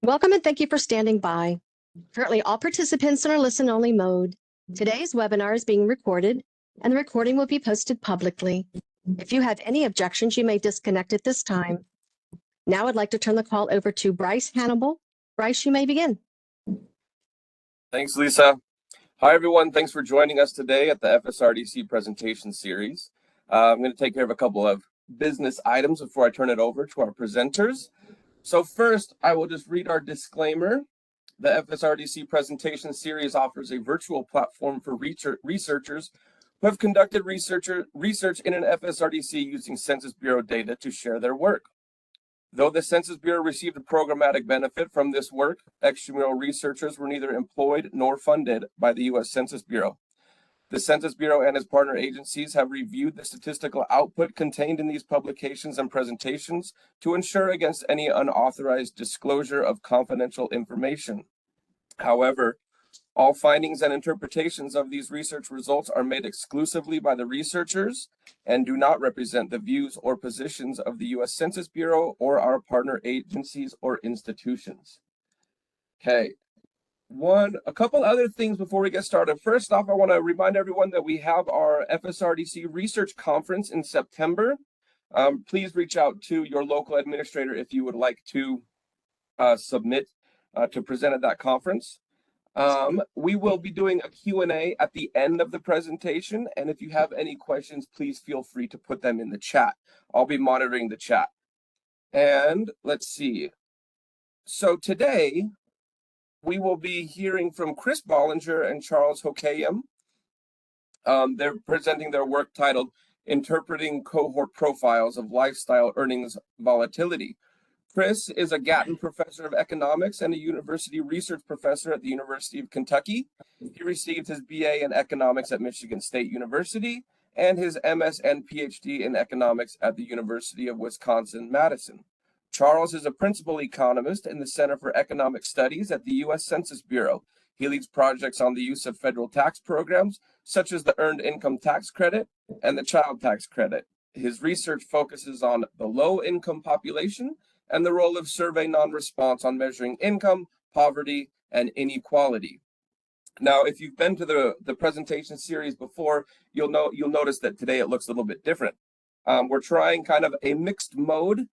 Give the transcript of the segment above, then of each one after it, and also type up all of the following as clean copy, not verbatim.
Welcome and thank you for standing by. Currently, all participants are in listen-only mode. Today's webinar is being recorded, and the recording will be posted publicly. If you have any objections, you may disconnect at this time. Now I'd like to turn the call over to Bryce Hannibal. Bryce, you may begin. Thanks, Lisa. Hi, everyone. Thanks for joining us today at the FSRDC presentation series. I'm going to take care of a couple of business items before I turn it over to our presenters. So first, I will just read our disclaimer. The FSRDC presentation series offers a virtual platform for researchers who have conducted research in an FSRDC using Census Bureau data to share their work. Though the Census Bureau received a programmatic benefit from this work, extramural researchers were neither employed nor funded by the U.S. Census Bureau. The Census Bureau and its partner agencies have reviewed the statistical output contained in these publications and presentations to ensure against any unauthorized disclosure of confidential information. However, all findings and interpretations of these research results are made exclusively by the researchers and do not represent the views or positions of the U.S. Census Bureau or our partner agencies or institutions. Okay. A couple other things before we get started. First off, I want to remind everyone that we have our FSRDC Research Conference in September. Please reach out to your local administrator if you would like to submit to present at that conference. We will be doing a Q&A at the end of the presentation, and if you have any questions, please feel free to put them in the chat. I'll be monitoring the chat. And let's see. So today, we will be hearing from Chris Bollinger and Charles Houkayem. They're presenting their work titled Interpreting Cohort Profiles of Lifestyle Earnings Volatility. Chris is a Gatton Professor of Economics and a University Research Professor at the University of Kentucky. He received his BA in Economics at Michigan State University and his MS and PhD in Economics at the University of Wisconsin-Madison. Charles is a principal economist in the Center for Economic Studies at the U.S. Census Bureau. He leads projects on the use of federal tax programs, such as the Earned Income Tax Credit and the Child Tax Credit. His research focuses on the low-income population and the role of survey non-response on measuring income, poverty, and inequality. Now, if you've been to the presentation series before, you'll notice that today it looks a little bit different. We're trying kind of a mixed mode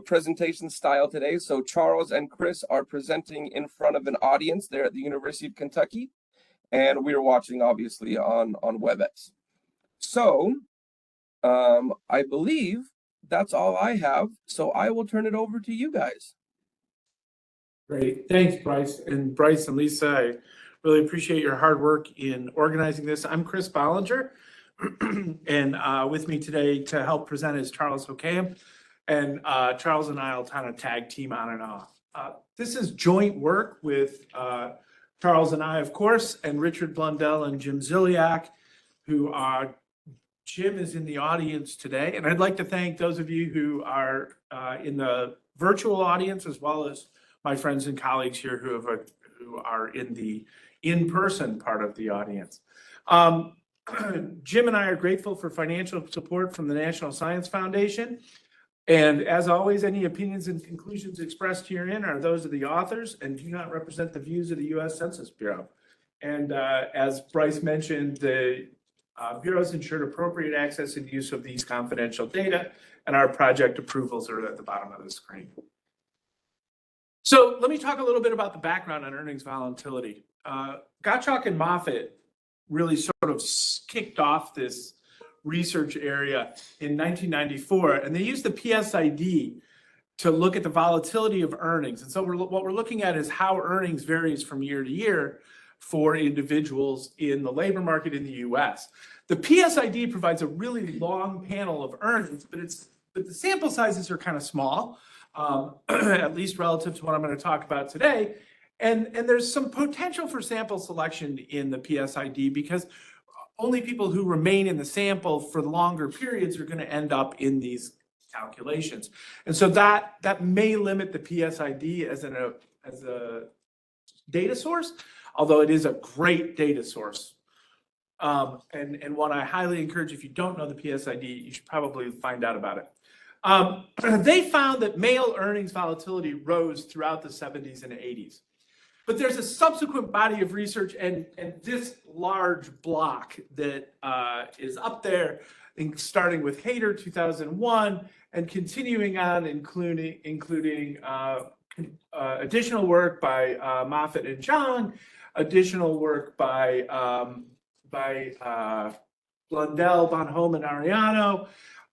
presentation style today. So Charles and Chris are presenting in front of an audience there at the University of Kentucky, and we're watching obviously on WebEx. So I believe that's all I have. So I will turn it over to you guys. Great. Thanks, Bryce. And Bryce and Lisa, I really appreciate your hard work in organizing this. I'm Chris Bollinger, and with me today to help present is Charles Houkayem. And Charles and I will kind of tag team on and off. This is joint work with Charles and I, of course, and Richard Blundell and Jim Ziliak, who are, Jim is in the audience today. And I'd like to thank those of you who are in the virtual audience, as well as my friends and colleagues here who are in the in-person part of the audience. Jim and I are grateful for financial support from the National Science Foundation. And as always, any opinions and conclusions expressed herein are those of the authors and do not represent the views of the U.S. Census Bureau. And as Bryce mentioned, the Bureau has ensured appropriate access and use of these confidential data, and our project approvals are at the bottom of the screen. So let me talk a little bit about the background on earnings volatility. Gottschalk and Moffitt really sort of kicked off this research area in 1994, and they used the PSID to look at the volatility of earnings. And so what we're looking at is how earnings varies from year to year for individuals in the labor market in the US. The PSID provides a really long panel of earnings, but the sample sizes are kind of small, at least relative to what I'm going to talk about today. And there's some potential for sample selection in the PSID because only people who remain in the sample for longer periods are going to end up in these calculations. And so that may limit the PSID as a data source, although it is a great data source. And one I highly encourage, if you don't know the PSID, you should probably find out about it. They found that male earnings volatility rose throughout the 70s and 80s. But there's a subsequent body of research and this large block that is up there, starting with Hayter 2001 and continuing on, including additional work by Moffitt and John, additional work by Blundell, Bonhomme, and Ariano,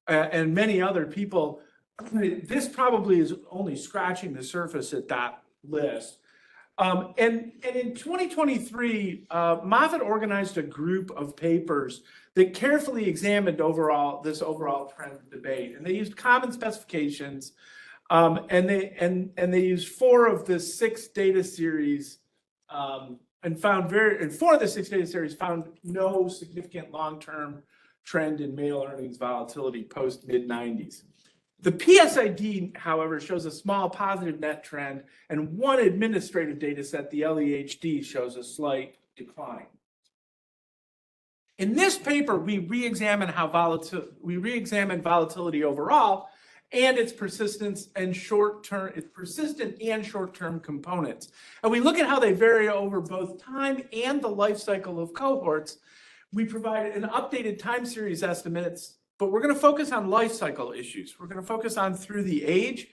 and many other people. This probably is only scratching the surface at that list. And in 2023, Moffitt organized a group of papers that carefully examined this overall trend debate, and they used common specifications, and they used 4 of the 6 data series, and 4 of the 6 data series found no significant long-term trend in male earnings volatility post mid-90s. The PSID, however, shows a small positive net trend, and one administrative data set, the LEHD, shows a slight decline. In this paper, we re-examine volatility overall and its persistence and persistent and short-term components. And we look at how they vary over both time and the life cycle of cohorts. We provide an updated time series estimates, but we're going to focus on life cycle issues. We're going to focus on through the age,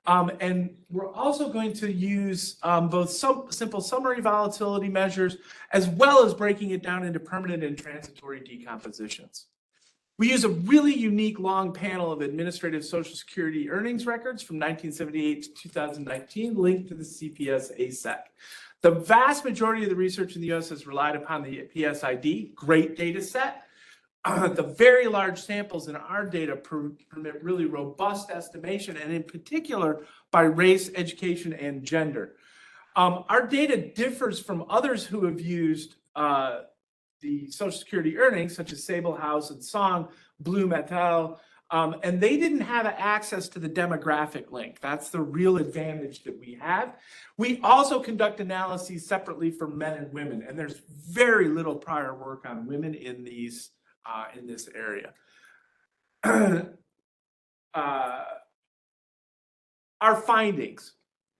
and we're also going to use both simple summary volatility measures, as well as breaking it down into permanent and transitory decompositions. We use a really unique long panel of administrative Social Security earnings records from 1978 to 2019 linked to the CPS ASEC. The vast majority of the research in the US has relied upon the PSID, great data set. The very large samples in our data permit really robust estimation, and in particular by race, education, and gender. Our data differs from others who have used the Social Security earnings, such as Sable House and Song, Bloom et al., and they didn't have access to the demographic link. That's the real advantage that we have. We also conduct analyses separately for men and women, and there's very little prior work on women in this area. Our findings.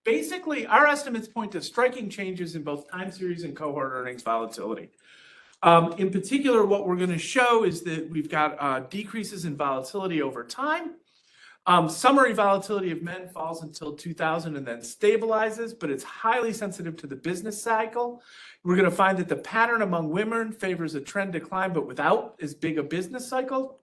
Basically, our estimates point to striking changes in both time series and cohort earnings volatility. In particular, what we're going to show is that we've got decreases in volatility over time. Summary volatility of men falls until 2000 and then stabilizes, but it's highly sensitive to the business cycle. We're going to find that the pattern among women favors a trend decline, but without as big a business cycle.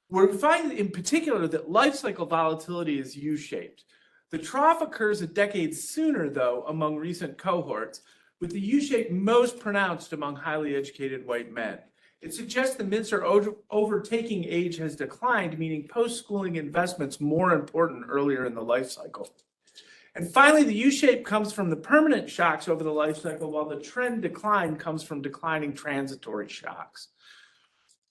We're finding in particular that life cycle volatility is U-shaped. The trough occurs a decade sooner, though, among recent cohorts, with the U-shape most pronounced among highly educated white men. It suggests the Mincer overtaking age has declined, meaning post-schooling investments more important earlier in the life cycle. And finally, the U-shape comes from the permanent shocks over the life cycle, while the trend decline comes from declining transitory shocks.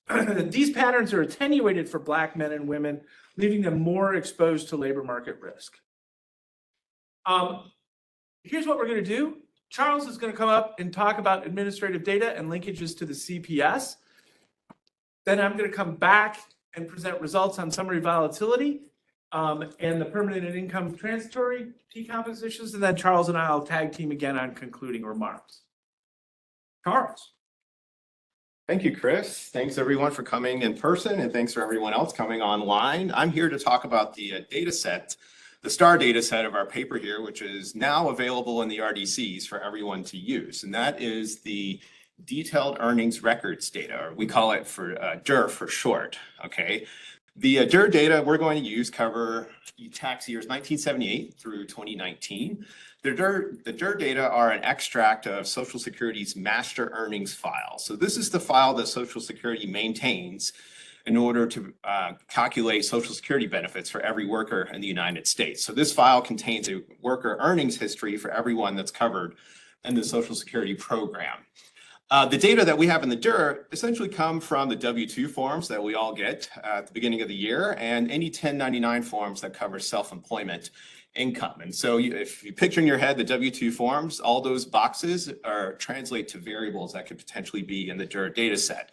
These patterns are attenuated for Black men and women, leaving them more exposed to labor market risk. Here's what we're going to do. Charles is going to come up and talk about administrative data and linkages to the CPS. Then I'm going to come back and present results on summary volatility and the permanent and income transitory decompositions. And then Charles and I will tag team again on concluding remarks. Charles. Thank you, Chris. Thanks everyone for coming in person, and thanks for everyone else coming online. I'm here to talk about the data set, the STAR data set of our paper here, which is now available in the RDCs for everyone to use. And that is the Detailed Earnings Records data, or we call it for DER for short, okay? The DER data we're going to use cover tax years 1978 through 2019. The DER data are an extract of Social Security's master earnings file. So this is the file that Social Security maintains in order to calculate Social Security benefits for every worker in the United States. So this file contains a worker earnings history for everyone that's covered in the Social Security program. The data that we have in the DER essentially come from the W-2 forms that we all get at the beginning of the year, and any 1099 forms that cover self-employment income. And so if you picture in your head the W-2 forms, all those boxes translate to variables that could potentially be in the DER data set.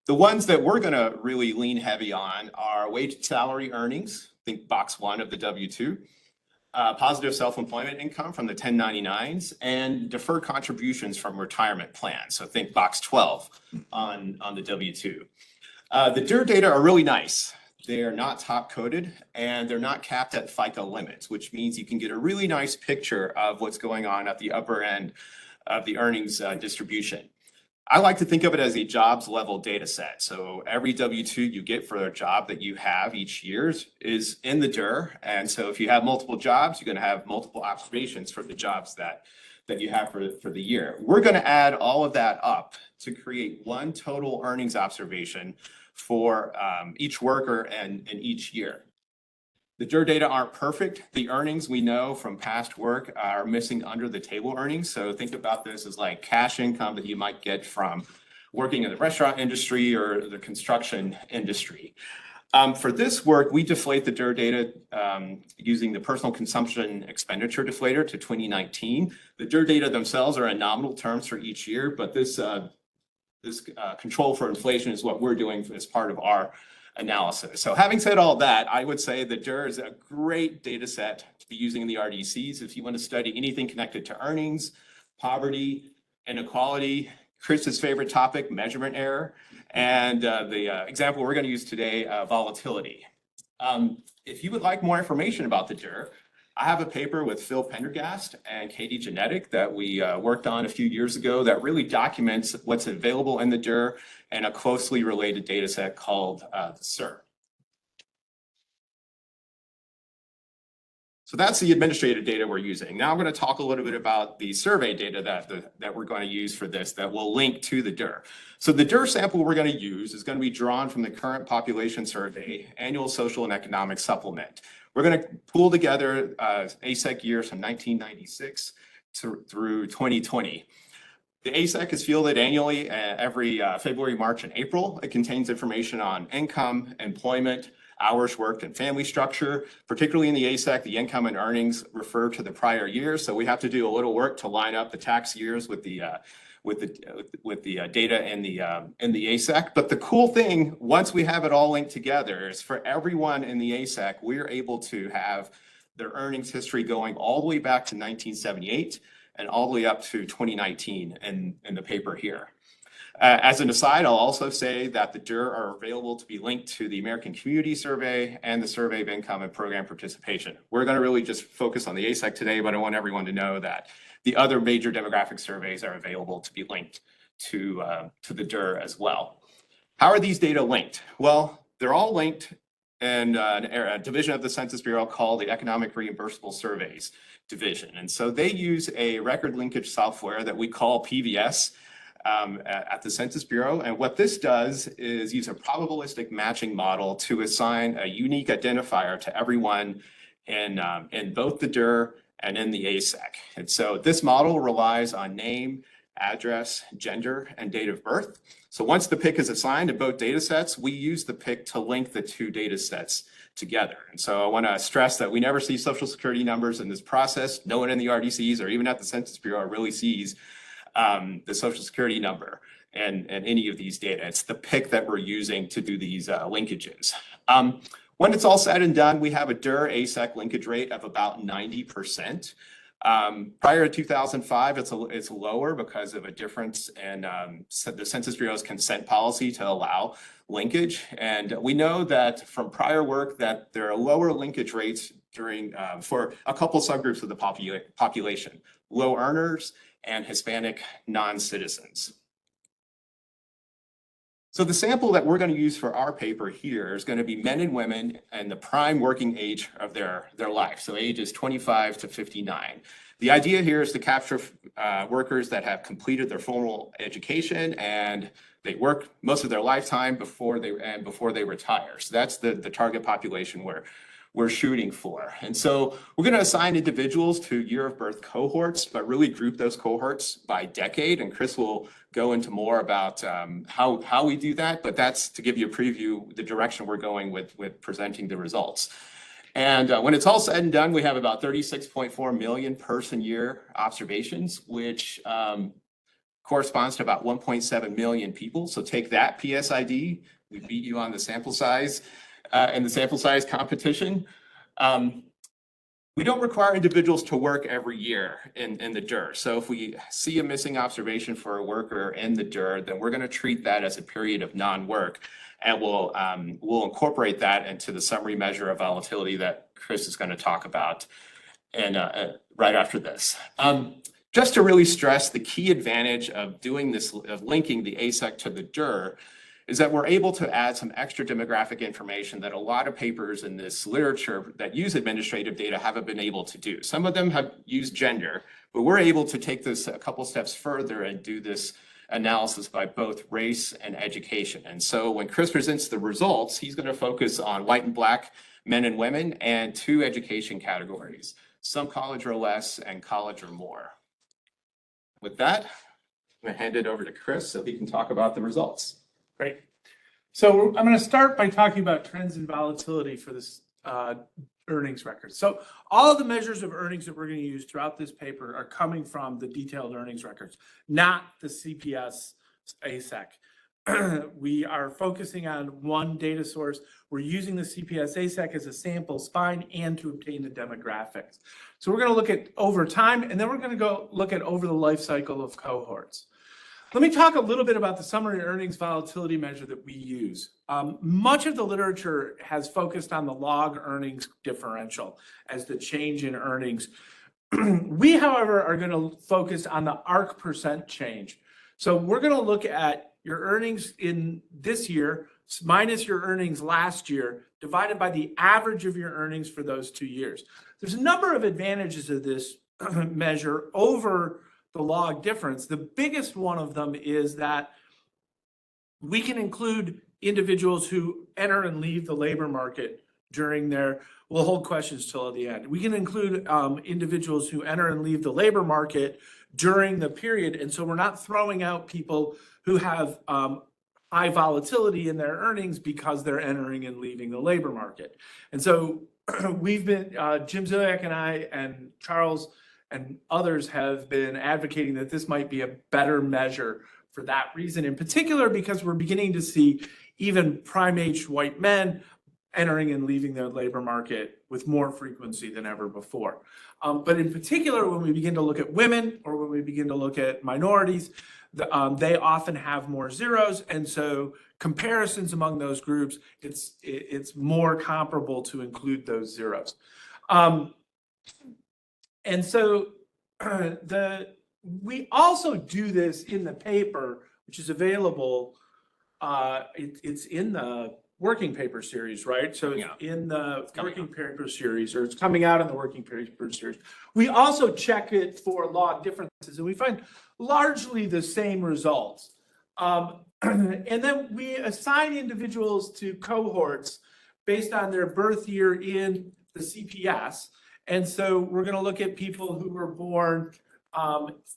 The ones that we're going to really lean heavy on are wage salary earnings, think box 1 of the W-2, positive self-employment income from the 1099s, and deferred contributions from retirement plans. So think box 12 on the W-2. The DER data are really nice. They're not top coded and they're not capped at FICA limits, which means you can get a really nice picture of what's going on at the upper end of the earnings distribution. I like to think of it as a jobs level data set. So every W-2 you get for a job that you have each year is in the DER. And so if you have multiple jobs, you're going to have multiple observations for the jobs that you have for the year. We're going to add all of that up to create one total earnings observation for each worker and each year. The DER data aren't perfect. The earnings we know from past work are missing under the table earnings. So think about this as like cash income that you might get from working in the restaurant industry or the construction industry. For this work, we deflate the DER data using the personal consumption expenditure deflator to 2019. The DER data themselves are in nominal terms for each year, but this control for inflation is what we're doing as part of our analysis. So having said all that, I would say that DER is a great data set to be using in the RDCs if you want to study anything connected to earnings, poverty, inequality, Chris's favorite topic, measurement error, and the example we're going to use today, volatility. If you would like more information about the DER, I have a paper with Phil Pendergast and Katie Genetic that we worked on a few years ago that really documents what's available in the DER and a closely related data set called the SIR. So that's the administrative data we're using. Now I'm going to talk a little bit about the survey data that we're going to use for this that will link to the DER. So the DER sample we're going to use is going to be drawn from the current population survey, annual social and economic supplement. We're going to pull together ASEC years from 1996 through 2020. The ASEC is fielded annually every February, March, and April. It contains information on income, employment, hours worked, and family structure. Particularly in the ASEC, the income and earnings refer to the prior year, so we have to do a little work to line up the tax years with the data in the ASEC. But the cool thing, once we have it all linked together, is for everyone in the ASEC, we're able to have their earnings history going all the way back to 1978 and all the way up to 2019 in the paper here. As an aside, I'll also say that the DER are available to be linked to the American Community Survey and the Survey of Income and Program Participation. We're going to really just focus on the ASEC today, but I want everyone to know that the other major demographic surveys are available to be linked to the DER as well. How are these data linked? Well, they're all linked in a division of the Census Bureau called the Economic Reimbursable Surveys Division. And so they use a record linkage software that we call PVS at the Census Bureau. And what this does is use a probabilistic matching model to assign a unique identifier to everyone in both the DER and in the ASEC. And so this model relies on name, address, gender, and date of birth. So once the PIC is assigned to both data sets, we use the PIC to link the two data sets together. And so I want to stress that we never see Social Security numbers in this process. No one in the RDCs or even at the Census Bureau really sees the Social Security number and any of these data. It's the PIC that we're using to do these linkages. When it's all said and done, we have a DER ASEC linkage rate of about 90%. Prior to 2005, it's lower because of a difference in the Census Bureau's consent policy to allow linkage. And we know that from prior work that there are lower linkage rates during for a couple subgroups of the population, low earners and Hispanic non-citizens. So the sample that we're going to use for our paper here is going to be men and women and the prime working age of their life. So ages 25 to 59. The idea here is to capture workers that have completed their formal education and they work most of their lifetime before they retire. So that's the target population we're shooting for. And so we're going to assign individuals to year of birth cohorts, but really group those cohorts by decade. And Chris will go into more about how we do that, but that's to give you a preview, the direction we're going with presenting the results. And when it's all said and done, we have about 36.4 million person year observations, which corresponds to about 1.7 million people. So take that, PSID. We beat you on the sample size in the sample size competition. We don't require individuals to work every year in the DIR. So if we see a missing observation for a worker in the DIR, then we're going to treat that as a period of non-work, and we'll incorporate that into the summary measure of volatility that Chris is going to talk about and right after this. Just to really stress the key advantage of doing this, of linking the ASEC to the DIR, is that we're able to add some extra demographic information that a lot of papers in this literature that use administrative data haven't been able to do. Some of them have used gender, but we're able to take this a couple steps further and do this analysis by both race and education. And so when Chris presents the results, he's going to focus on white and Black men and women and 2 education categories, some college or less and college or more. With that, I'm going to hand it over to Chris so he can talk about the results. Great. So I'm going to start by talking about trends in volatility for this earnings record. So all of the measures of earnings that we're going to use throughout this paper are coming from the detailed earnings records, not the CPS ASEC. We are focusing on one data source. We're using the CPS ASEC as a sample spine and to obtain the demographics. So we're going to look at over time, and then we're going to go look at over the life cycle of cohorts. Let me talk a little bit about the summary earnings volatility measure that we use. Much of the literature has focused on the log earnings differential as the change in earnings. We, however, are going to focus on the ARC percent change. So we're going to look at your earnings in this year minus your earnings last year divided by the average of your earnings for those 2 years. There's a number of advantages of this measure over the log difference. The biggest one of them is that we can include individuals who enter and leave the labor market during their, we'll hold questions till the end. We can include individuals who enter and leave the labor market during the period. And so we're not throwing out people who have high volatility in their earnings because they're entering and leaving the labor market. And so we've been, Jim Ziliak and I and Charles and others have been advocating that this might be a better measure for that reason, in particular because we're beginning to see even prime-age white men entering and leaving the labor market with more frequency than ever before. But in particular, when we begin to look at women or when we begin to look at minorities, they often have more zeros. And so comparisons among those groups, it's more comparable to include those zeros. And so we also do this in the paper, which is available. It's in the working paper series, right? So it's in the working paper series, or it's coming out in the working paper series. We also check it for log differences, and we find largely the same results. And then we assign individuals to cohorts based on their birth year in the CPS. And so we're going to look at people who were born,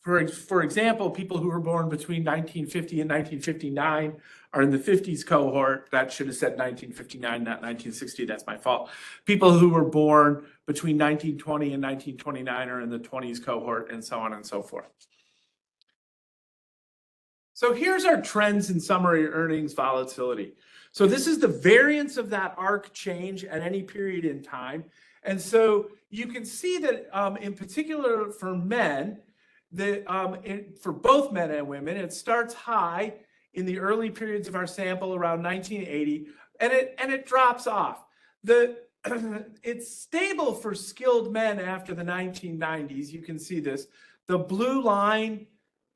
for example, people who were born between 1950 and 1959 are in the 50s cohort. That should have said 1959, not 1960. That's my fault. People who were born between 1920 and 1929 are in the 20s cohort, and so on and so forth. So here's our trends in summary earnings volatility. So this is the variance of that ARC change at any period in time. And so you can see that in particular for men, for both men and women, it starts high in the early periods of our sample around 1980, and it drops off. It's stable for skilled men after the 1990s. You can see this. The blue line,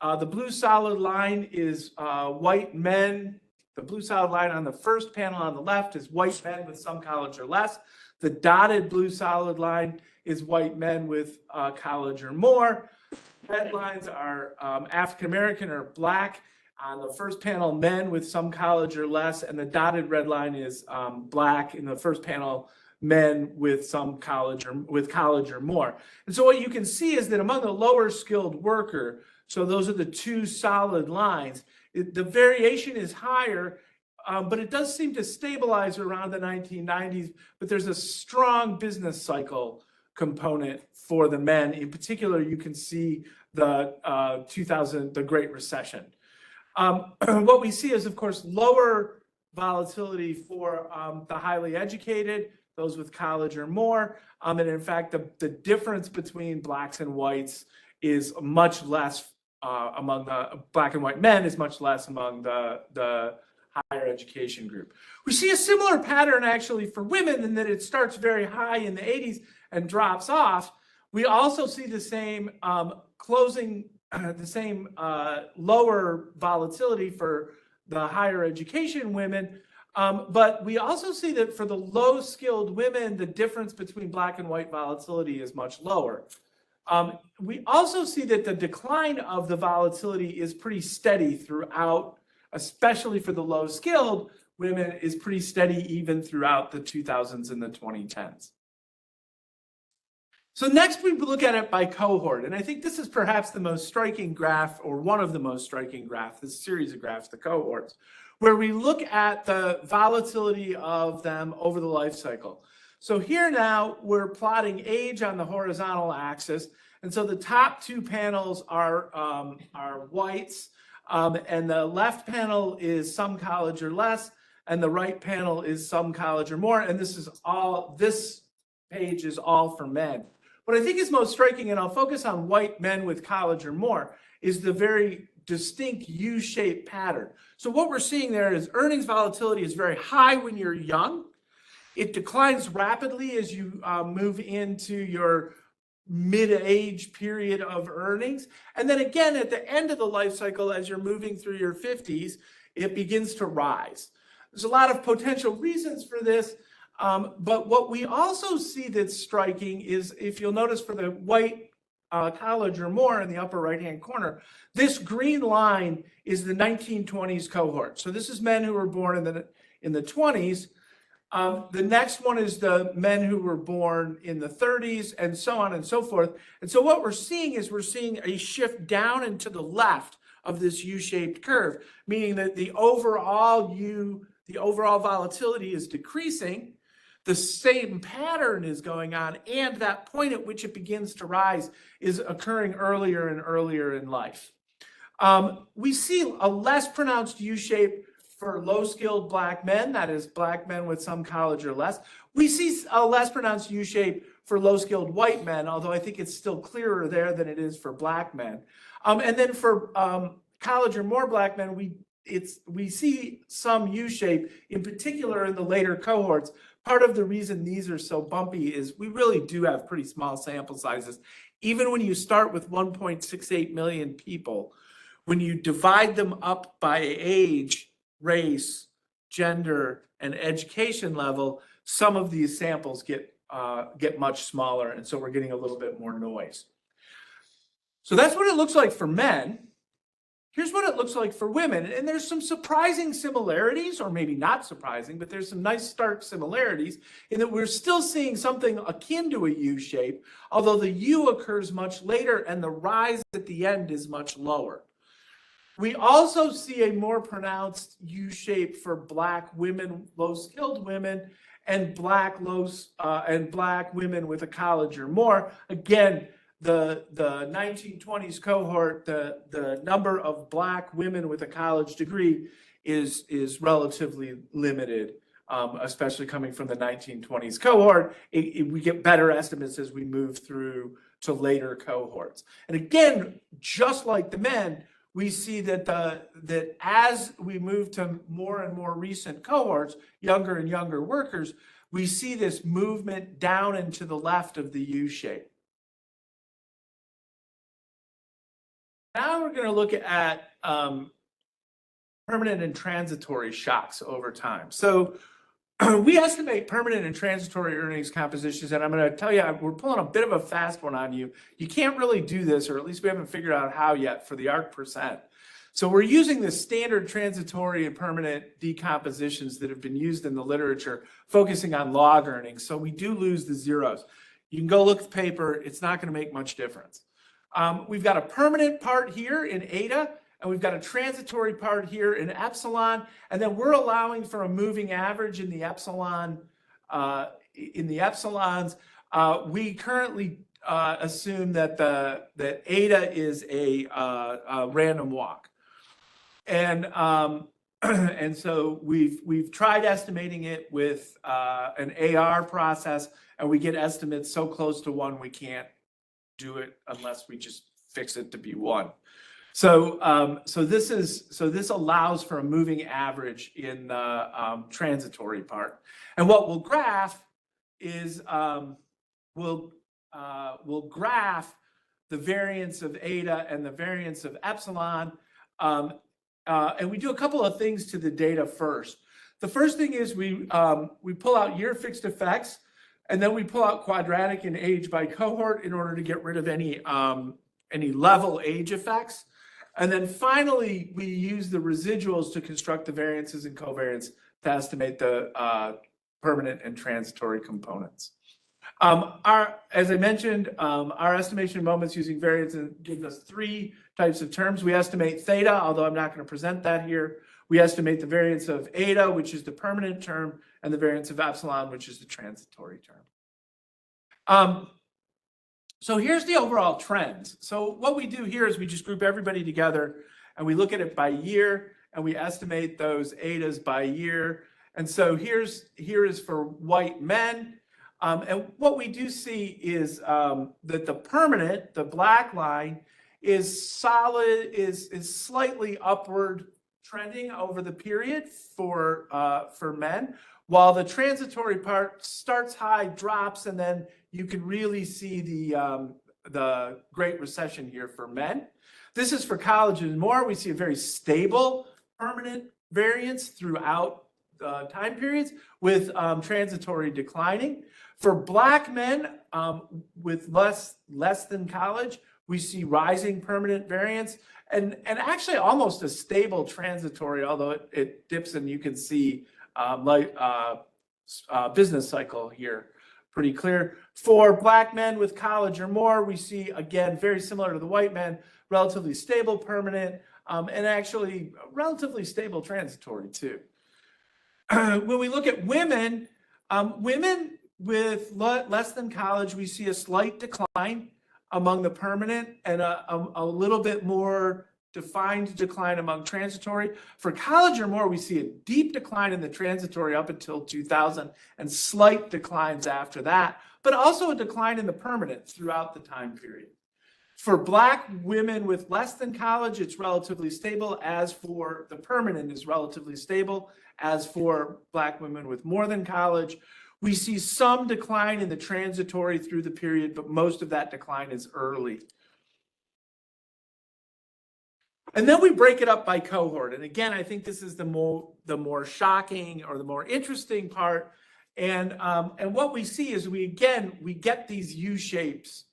the blue solid line is white men. The blue solid line on the first panel on the left is white men with some college or less. The dotted blue solid line is white men with college or more. Red lines are African-American or Black. On the first panel, men with some college or less, and the dotted red line is Black. In the first panel, men with some college or more. And so what you can see is that among the lower skilled worker, so those are the two solid lines, the variation is higher, but it does seem to stabilize around the 1990s, but there's a strong business cycle component for the men. In particular, you can see the the Great Recession. What we see is, of course, lower volatility for the highly educated, those with college or more. And in fact, the difference between blacks and whites is much less among the black and white men, is much less among the higher education group. We see a similar pattern actually for women in that it starts very high in the 80s and drops off. We also see the same lower volatility for the higher education women. But we also see that for the low skilled women, the difference between black and white volatility is much lower. We also see that the decline of the volatility is pretty steady throughout, especially for the low skilled women, is pretty steady even throughout the 2000s and the 2010s. So next we look at it by cohort, and I think this is perhaps the most striking graph, or one of the most striking graphs, this series of graphs, the cohorts, where we look at the volatility of them over the life cycle. So here now we're plotting age on the horizontal axis, and so the top two panels are whites, and the left panel is some college or less, and the right panel is some college or more, and this page is all for men. What I think is most striking, and I'll focus on white men with college or more, is the very distinct U-shaped pattern. So what we're seeing there is earnings volatility is very high when you're young. It declines rapidly as you move into your mid-age period of earnings. And then again, at the end of the life cycle, as you're moving through your 50s, it begins to rise. There's a lot of potential reasons for this. But what we also see that's striking is, if you'll notice for the white college or more in the upper right-hand corner, this green line is the 1920s cohort. So this is men who were born in the 20s. The next one is the men who were born in the 30s, and so on and so forth. And so what we're seeing is we're seeing a shift down and to the left of this U-shaped curve, meaning that the overall volatility is decreasing. The same pattern is going on, and that point at which it begins to rise is occurring earlier and earlier in life. We see a less pronounced U-shape for low-skilled black men, that is black men with some college or less. We see a less pronounced U-shape for low-skilled white men, although I think it's still clearer there than it is for black men. And then for college or more black men, we see some U-shape, in particular in the later cohorts. Part of the reason these are so bumpy is we really do have pretty small sample sizes. Even when you start with 1.68 million people, when you divide them up by age, race, gender, and education level, some of these samples get much smaller, and so we're getting a little bit more noise. So that's what it looks like for men. Here's what it looks like for women. And there's some surprising similarities, or maybe not surprising, but there's some nice stark similarities in that we're still seeing something akin to a U shape, although the U occurs much later and the rise at the end is much lower. We also see a more pronounced U shape for black women, low-skilled women, and black women with a college or more. Again, the 1920s cohort, the number of black women with a college degree is relatively limited, especially coming from the 1920s cohort. We get better estimates as we move through to later cohorts. And again, just like the men, we see that as we move to more and more recent cohorts, younger and younger workers, we see this movement down and to the left of the U shape. Now we're going to look at permanent and transitory shocks over time. So we estimate permanent and transitory earnings compositions, and I'm going to tell you, we're pulling a bit of a fast one on you. You can't really do this, or at least we haven't figured out how yet, for the ARC%. So we're using the standard transitory and permanent decompositions that have been used in the literature, focusing on log earnings. So we do lose the zeros. You can go look at the paper. It's not going to make much difference. We've got a permanent part here in eta, and we've got a transitory part here in epsilon, and then we're allowing for a moving average in the epsilon, in the epsilons, We currently assume that that eta is a random walk, and and so we've tried estimating it with an AR process, and we get estimates so close to 1 we can't do it unless we just fix it to be 1. So so this allows for a moving average in the transitory part, and what we'll graph is we'll graph the variance of eta and the variance of epsilon. And we do a couple of things to the data first. The first thing is we pull out year fixed effects, and then we pull out quadratic and age by cohort in order to get rid of any level age effects. And then finally, we use the residuals to construct the variances and covariance to estimate the permanent and transitory components. As I mentioned, our estimation moments using variance gives us 3 types of terms. We estimate theta, although I'm not going to present that here. We estimate the variance of eta, which is the permanent term, and the variance of epsilon, which is the transitory term. So here's the overall trends. So what we do here is we just group everybody together, and we look at it by year, and we estimate those etas by year. And so here is for white men. And what we do see is that the permanent, the black line, is solid, is slightly upward trending over the period for men, while the transitory part starts high, drops, and then you can really see the Great Recession here for men. This is for college and more. We see a very stable permanent variance throughout time periods with transitory declining. For black men with less than college, we see rising permanent variance and actually almost a stable transitory, although it dips, and you can see business cycle here pretty clear. For black men with college or more, we see, again, very similar to the white men, relatively stable permanent and actually relatively stable transitory too. When we look at women, women with less than college, we see a slight decline among the permanent and a little bit more defined decline among transitory. For college or more, we see a deep decline in the transitory up until 2000 and slight declines after that, but also a decline in the permanent throughout the time period. For black women with less than college, it's relatively stable, as for the permanent is relatively stable. As for black women with more than college, we see some decline in the transitory through the period, but most of that decline is early. And then we break it up by cohort. And again, I think this is the more shocking or the more interesting part. And what we see is we get these U shapes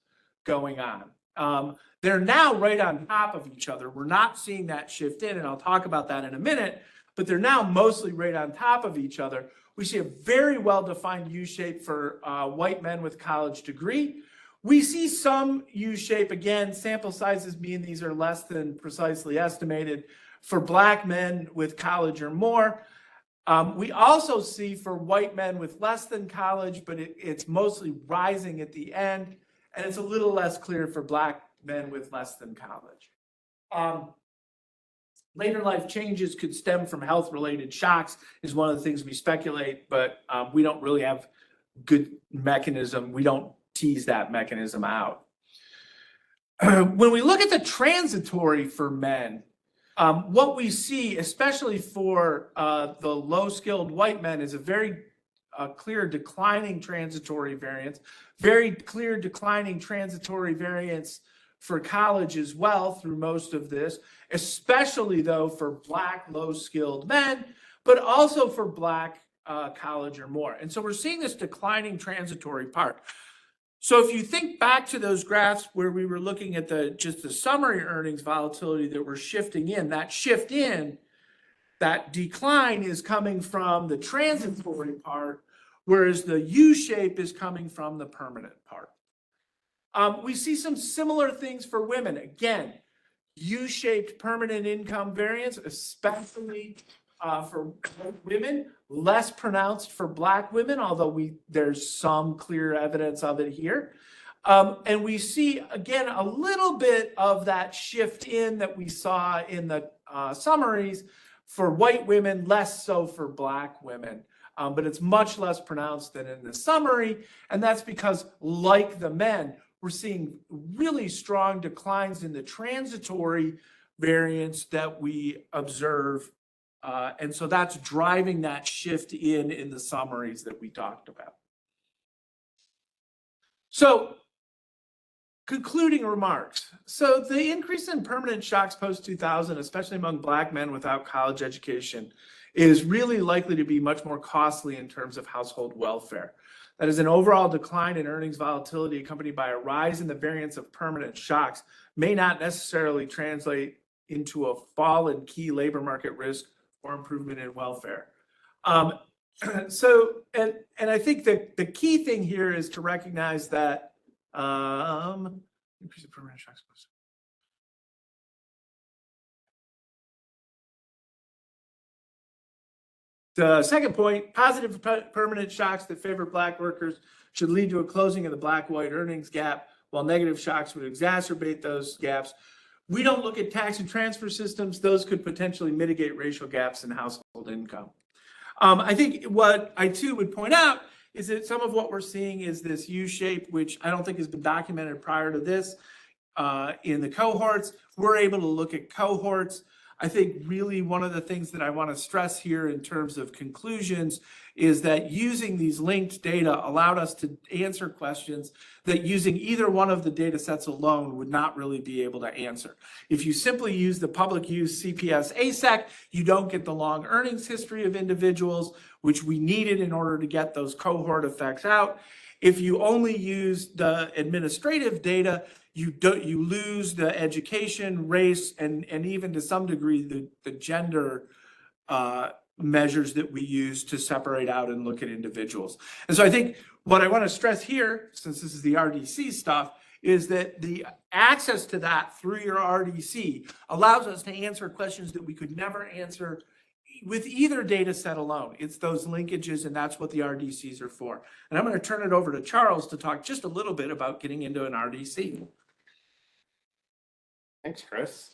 going on. They're now right on top of each other. We're not seeing that shift in, and I'll talk about that in a minute, but they're now mostly right on top of each other. We see a very well-defined U shape for white men with college degree. We see some U shape, again, sample sizes mean these are less than precisely estimated, for black men with college or more. We also see for white men with less than college, but it's mostly rising at the end, and it's a little less clear for black men with less than college. Later life changes could stem from health-related shocks is one of the things we speculate, but we don't really have good mechanism. We don't tease that mechanism out. When we look at the transitory for men, what we see, especially for the low-skilled white men, is a very clear declining transitory variance, very clear declining transitory variance for college as well through most of this, especially though for black low-skilled men, but also for black college or more. And so we're seeing this declining transitory part. So if you think back to those graphs where we were looking at just the summary earnings volatility that we're shifting in, that shift in, that decline is coming from the transitory part, whereas the U shape is coming from the permanent part. We see some similar things for women. Again, U-shaped permanent income variance, especially for women, less pronounced for Black women, although there's some clear evidence of it here. And we see, again, a little bit of that shift that we saw in the summaries for white women, less so for Black women. But it's much less pronounced than in the summary. And that's because, like the men, we're seeing really strong declines in the transitory variants that we observe. And so that's driving that shift in the summaries that we talked about. So, concluding remarks. So the increase in permanent shocks post-2000, especially among Black men without college education, is really likely to be much more costly in terms of household welfare. That is, an overall decline in earnings volatility accompanied by a rise in the variance of permanent shocks may not necessarily translate into a fall in key labor market risk or improvement in welfare. So I think that the key thing here is to recognize that increase in permanent shocks. The second point, positive permanent shocks that favor Black workers should lead to a closing of the Black-white earnings gap, while negative shocks would exacerbate those gaps. We don't look at tax and transfer systems. Those could potentially mitigate racial gaps in household income. I think what I too would point out is that some of what we're seeing is this U-shape, which I don't think has been documented prior to this in the cohorts. We're able to look at cohorts. I think really one of the things that I want to stress here in terms of conclusions is that using these linked data allowed us to answer questions that using either one of the data sets alone would not really be able to answer. If you simply use the public use CPS ASEC, you don't get the long earnings history of individuals, which we needed in order to get those cohort effects out. If you only use the administrative data, you lose the education, race, and even to some degree the gender measures that we use to separate out and look at individuals. And so I think what I want to stress here, since this is the RDC stuff, is that the access to that through your RDC allows us to answer questions that we could never answer with either data set alone. It's those linkages, and that's what the RDCs are for. And I'm going to turn it over to Charles to talk just a little bit about getting into an RDC. Thanks, Chris.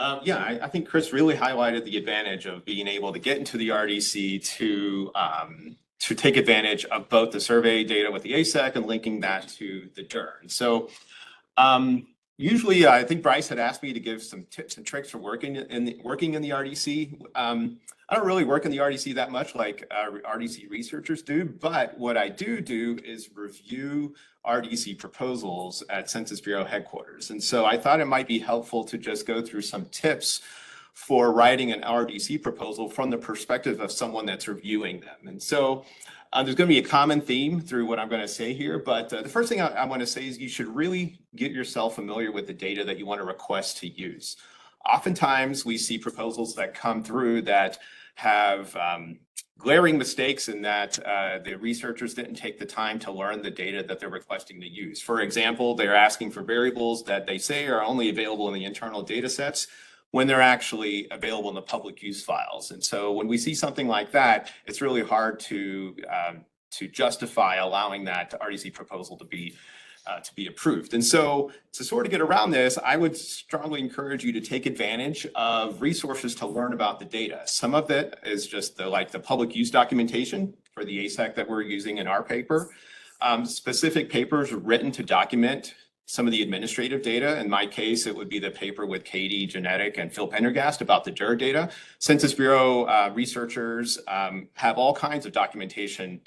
I think Chris really highlighted the advantage of being able to get into the RDC to take advantage of both the survey data with the ASEC and linking that to the DERN. So usually, I think Bryce had asked me to give some tips and tricks for working in the RDC. I don't really work in the RDC that much like RDC researchers do, but what I do is review RDC proposals at Census Bureau headquarters. And so I thought it might be helpful to just go through some tips for writing an RDC proposal from the perspective of someone that's reviewing them. And so there's going to be a common theme through what I'm going to say here, but the first thing I want to say is you should really get yourself familiar with the data that you want to request to use. Oftentimes we see proposals that come through that have glaring mistakes in that the researchers didn't take the time to learn the data that they're requesting to use. For example, they're asking for variables that they say are only available in the internal data sets when they're actually available in the public use files. And so when we see something like that, it's really hard to justify allowing that RDC proposal to be approved. And so to sort of get around this, I would strongly encourage you to take advantage of resources to learn about the data. Some of it is just the public use documentation for the ASEC that we're using in our paper. Specific papers written to document some of the administrative data. In my case, it would be the paper with Katie Genetic and Phil Pendergast about the DER data. Census Bureau researchers have all kinds of documentation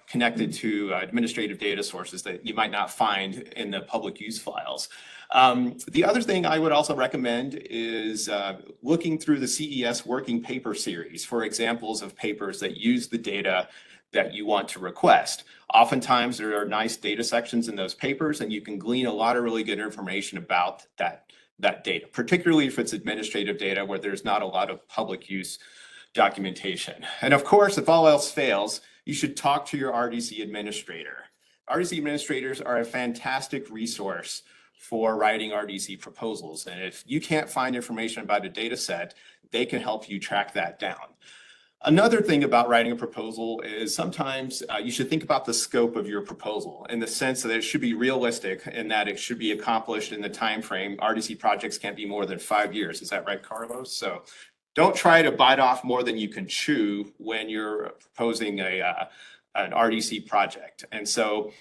connected to administrative data sources that you might not find in the public use files. The other thing I would also recommend is looking through the CES working paper series for examples of papers that use the data that you want to request. Oftentimes there are nice data sections in those papers and you can glean a lot of really good information about that data, particularly if it's administrative data where there's not a lot of public use documentation. And of course, if all else fails, you should talk to your RDC administrator. RDC administrators are a fantastic resource for writing RDC proposals. And if you can't find information about a data set, they can help you track that down. Another thing about writing a proposal is sometimes you should think about the scope of your proposal in the sense that it should be realistic and that it should be accomplished in the time frame. RDC projects can't be more than 5 years. Is that right, Carlos? So don't try to bite off more than you can chew when you're proposing an RDC project. And so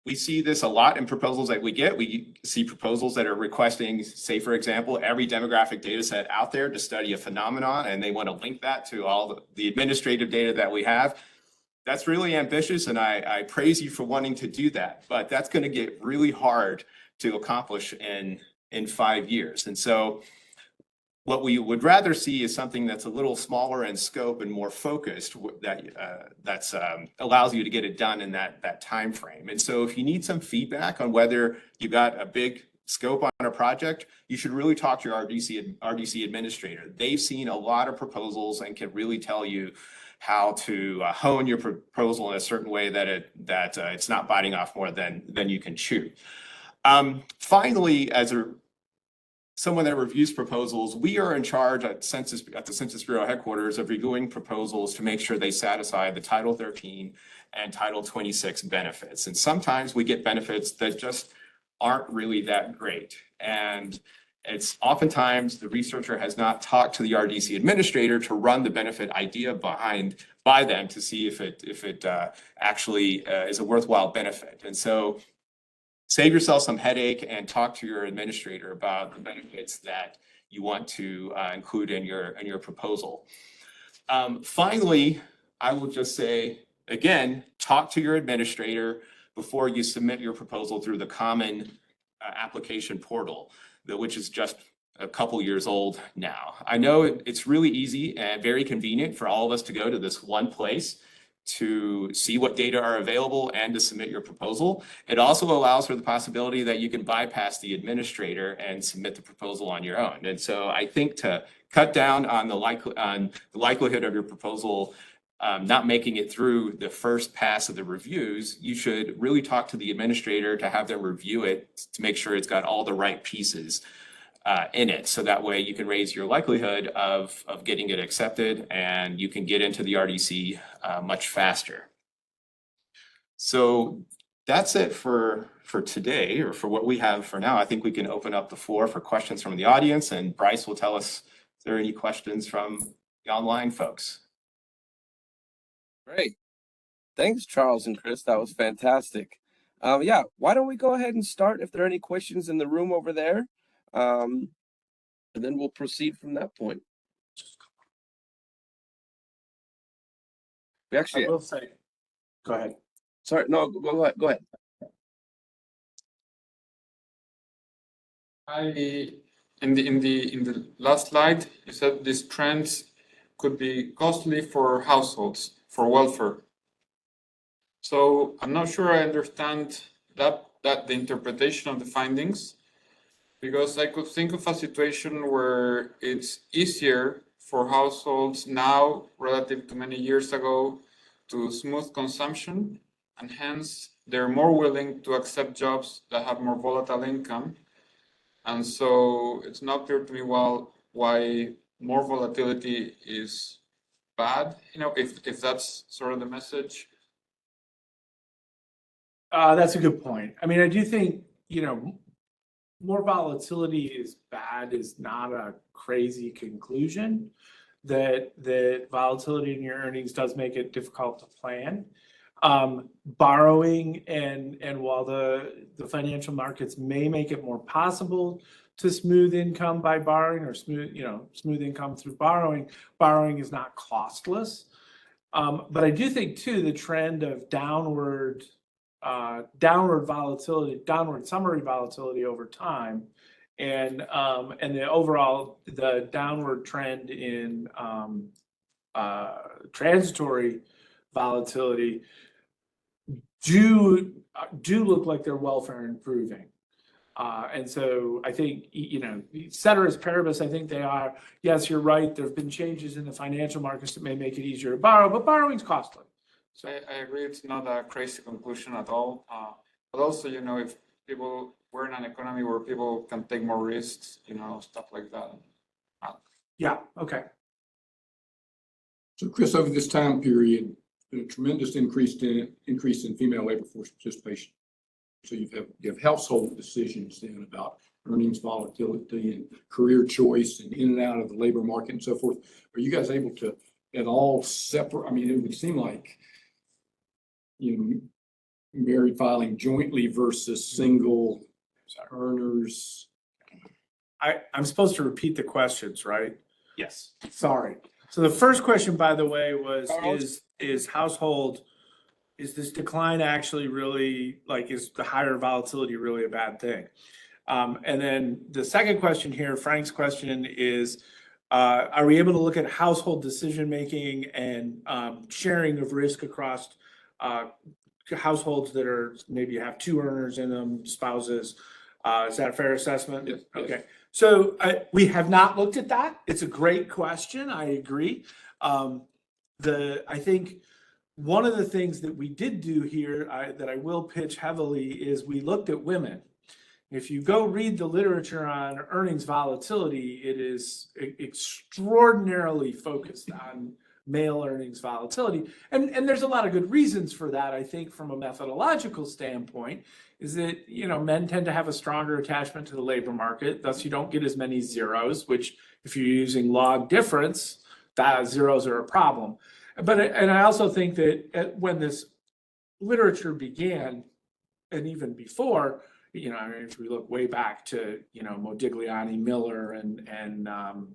we see this a lot in proposals that we get. We see proposals that are requesting, say, for example, every demographic data set out there to study a phenomenon, and they want to link that to all the administrative data that we have. That's really ambitious, and I praise you for wanting to do that, but that's going to get really hard to accomplish in 5 years. And so what we would rather see is something that's a little smaller in scope and more focused that allows you to get it done in that time frame. And so if you need some feedback on whether you got a big scope on a project, you should really talk to your RDC administrator. They've seen a lot of proposals and can really tell you how to hone your proposal in a certain way that it's not biting off more than you can chew. Finally, as someone that reviews proposals, we are in charge at the Census Bureau headquarters of reviewing proposals to make sure they satisfy the Title 13 and Title 26 benefits. And sometimes we get benefits that just aren't really that great. And it's oftentimes the researcher has not talked to the RDC administrator to run the benefit idea by them to see if it actually is a worthwhile benefit. And so save yourself some headache and talk to your administrator about the benefits that you want to include in your proposal. Finally, I will just say, again, talk to your administrator before you submit your proposal through the common application portal, which is just a couple years old now. I know it's really easy and very convenient for all of us to go to this one place to see what data are available and to submit your proposal. It also allows for the possibility that you can bypass the administrator and submit the proposal on your own. And so I think to cut down on the likelihood of your proposal not making it through the first pass of the reviews, you should really talk to the administrator to have them review it to make sure it's got all the right pieces in it. So that way you can raise your likelihood of getting it accepted and you can get into the RDC much faster. So that's it for today, or for what we have for now. I think we can open up the floor for questions from the audience, and Bryce will tell us if there are any questions from the online folks. Great. Thanks, Charles and Chris. That was fantastic. Yeah, why don't we go ahead and start if there are any questions in the room over there? And then we'll proceed from that point. We actually, I will say, go ahead. sorry, no, go ahead. In the last slide, you said these trends could be costly for households, for welfare. So I'm not sure I understand that the interpretation of the findings, because I could think of a situation where it's easier for households now relative to many years ago to smooth consumption, and hence they're more willing to accept jobs that have more volatile income. And so it's not clear to me why more volatility is bad, if that's sort of the message. That's a good point. I mean, I do think, more volatility is bad is not a crazy conclusion. That volatility in your earnings does make it difficult to plan. Borrowing and while the financial markets may make it more possible to smooth income by borrowing, or smooth income through borrowing is not costless. But I do think too, the trend of downward volatility, downward summary volatility over time, and the downward trend in transitory volatility do look like their welfare improving. And so I think, ceteris paribus, I think they are. Yes, you're right. There have been changes in the financial markets that may make it easier to borrow, but borrowing's costly. So I agree, it's not a crazy conclusion at all. But also, if people we're in an economy where people can take more risks, stuff like that. Yeah, okay. So Chris, over this time period, a tremendous increase in female labor force participation. So you have household decisions then about earnings volatility and career choice and in and out of the labor market and so forth. Are you guys able to at all separate? I mean, it would seem like, married filing jointly versus single earners. I'm supposed to repeat the questions, right? Yes. Sorry. So the first question, by the way, was, Carlos? is household, is this decline actually really, like, is the higher volatility really a bad thing? And then the second question here, Frank's question is, are we able to look at household decision-making and sharing of risk across households that are, maybe have two earners in them, spouses? Is that a fair assessment? Yes. Okay. So we have not looked at that. It's a great question. I agree. I think one of the things that we did do here that I will pitch heavily is we looked at women. If you go read the literature on earnings volatility, it is extraordinarily focused on male earnings volatility. And there's a lot of good reasons for that, I think, from a methodological standpoint, is that, men tend to have a stronger attachment to the labor market. Thus, you don't get as many zeros, which if you're using log difference, that zeros are a problem. And I also think that when this literature began, and even before, if we look way back to, Modigliani, Miller, and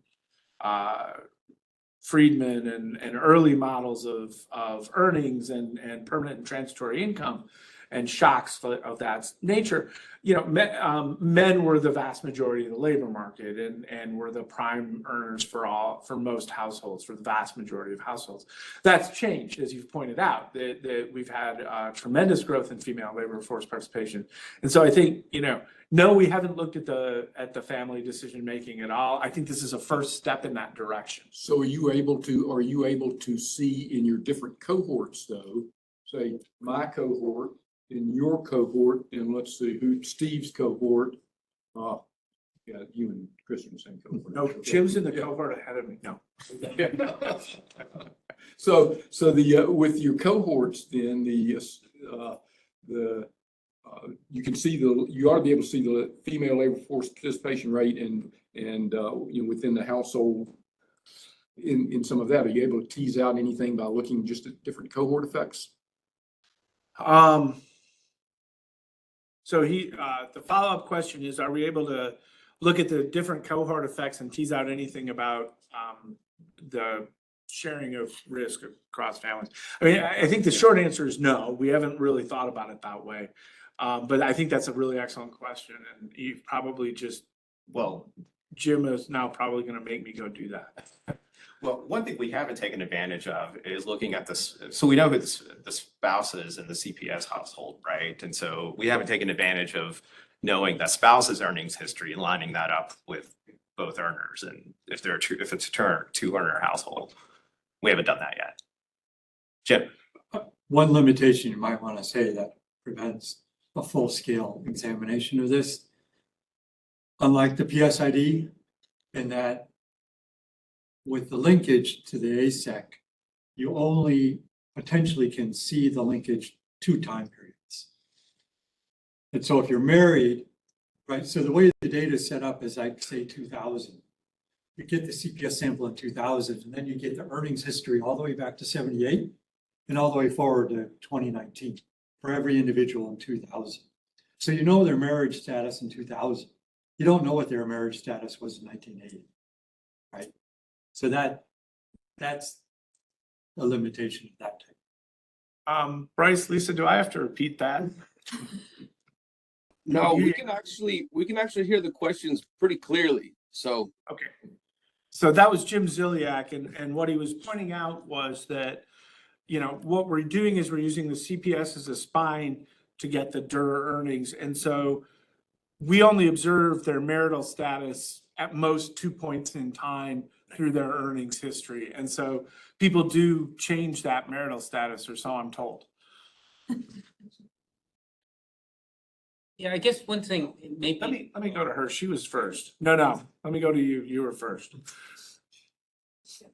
Friedman, and early models of earnings and permanent and transitory income and shocks of that nature, men were the vast majority of the labor market and were the prime earners for most households, for the vast majority of households. That's changed, as you've pointed out, that we've had tremendous growth in female labor force participation. And so I think, no, we haven't looked at the family decision making at all. I think this is a first step in that direction. So are you able to see in your different cohorts though, say my cohort, in your cohort, and let's see who Steve's cohort, yeah, you and Chris are in the same cohort. No, Jim's in the cohort ahead of me. No. So with your cohorts, then you can see you ought to be able to see the female labor force participation rate and within the household in some of that. Are you able to tease out anything by looking just at different cohort effects? So the follow-up question is, are we able to look at the different cohort effects and tease out anything about the sharing of risk across families? I mean, I think the short answer is no. We haven't really thought about it that way. But I think that's a really excellent question. And you've probably Jim is now probably going to make me go do that. Well, one thing we haven't taken advantage of is looking at this. So we know who the spouse is in the CPS household, right? And so we haven't taken advantage of knowing that spouse's earnings history and lining that up with both earners. And if it's a two earner household, we haven't done that yet. Jim. One limitation you might want to say that prevents a full-scale examination of this, unlike the PSID, in that with the linkage to the ASEC, you only potentially can see the linkage 2 time periods. And so if you're married, right, so the way the data is set up is like, say, 2000. You get the CPS sample in 2000, and then you get the earnings history all the way back to 78 and all the way forward to 2019 for every individual in 2000. So you know their marriage status in 2000. You don't know what their marriage status was in 1980, right? So that's a limitation of that type. Bryce, Lisa, do I have to repeat that? No, we can actually hear the questions pretty clearly. So Okay. So that was Jim Ziliak, and what he was pointing out was that, what we're doing is we're using the CPS as a spine to get the DER earnings. And so we only observe their marital status at most 2 points in time through their earnings history. And so people do change that marital status, or so I'm told. Yeah, I guess one thing, maybe, Let me go to her. She was first. No, let me go to you. You were first. So